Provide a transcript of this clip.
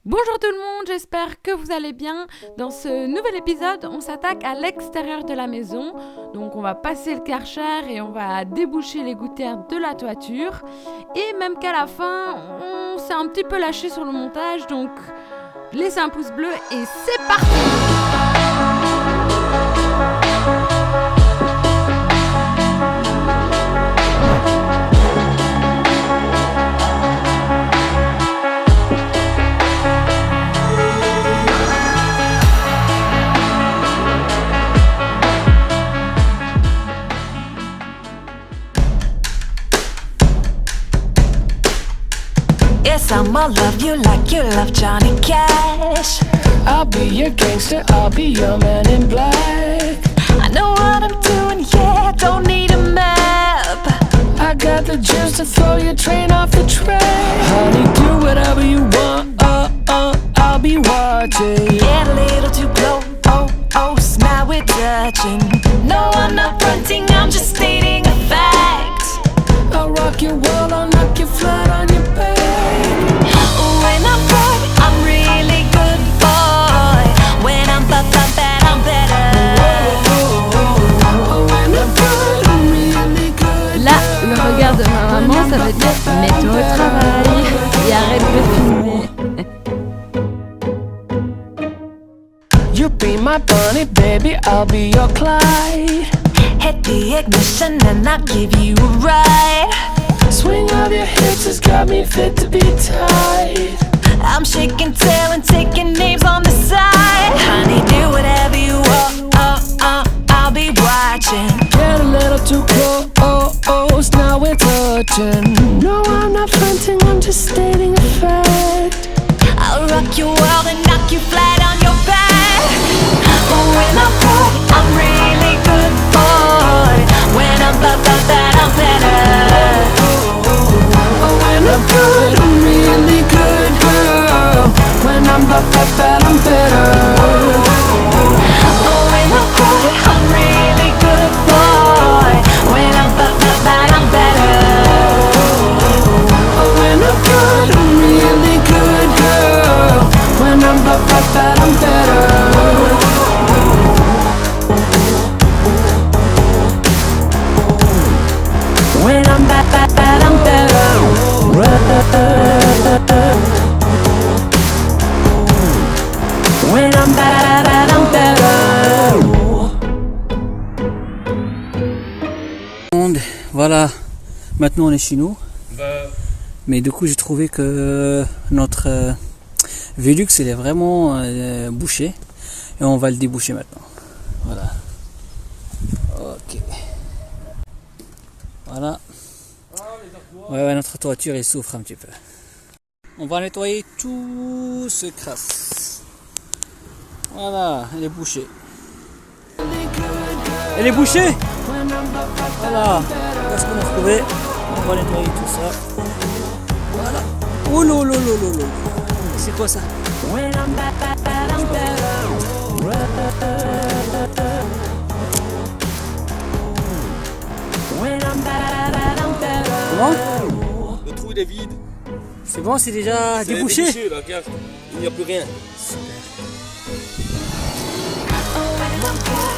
Bonjour tout le monde, j'espère que vous allez bien. Dans ce nouvel épisode, on s'attaque à l'extérieur de la maison. Donc on va passer le Karcher et on va déboucher les gouttières de la toiture. Et même qu'à la fin, on s'est un petit peu lâché sur le montage. Donc laissez un pouce bleu et c'est parti! Yes, I'ma love you like you love Johnny Cash. I'll be your gangster, I'll be your man in black. I know what I'm doing, yeah, don't need a map. I got the juice to throw your train off the track. Honey, do whatever you want, I'll be watching. Get a little too close, oh, now we're touching. No, I'm not fronting, I'm just stating a fact. I'll rock your world, I'll knock you flat on your back. When I'm good, I'm really good, boy. When I'm bad, I'm better. When I'm good, I'm really good. Là, le regard de ma maman, ça veut dire mets-toi au travail et arrête de filmer. You be my Bonnie, baby, I'll be your Clyde. Hit the ignition and I'll give you a ride. Swing of your hips has got me fit to be tied. I'm shaking tail and taking names on the side. Honey, do whatever you want, I'll be watching. Get a little too close, now we're touching. No, I'm not fronting, I'm just stating a fact. I'll rock your world and knock you flat on your back. When I'm good, I'm really good, boy. When I'm bad, I'm better. When I'm good, I'm really good, girl. When I'm bad, I'm better. When I'm good, I'm really good, boy. When I'm bad, I'm better. When I'm good, I'm really good, girl. When I'm bad, I'm better. When I'm bad, I'm better. When I'm bad, I'm better. Voilà, maintenant on est chez nous. Mais du coup j'ai trouvé que notre Velux il est vraiment bouché. Et on va le déboucher maintenant. Voilà. Ok. Voilà. Ouais, notre toiture elle souffre un petit peu. On va nettoyer tout ce crasse. Voilà, elle est bouchée. Elle est bouchée. Voilà. Qu'est-ce qu'on a trouvé? On va nettoyer tout ça. Voilà. Oh lolo. C'est quoi ça? Comment? Le trou il est vide. C'est bon, c'est déjà débouché? Débouché, là, regarde. Il n'y a plus rien. Super. When I'm good,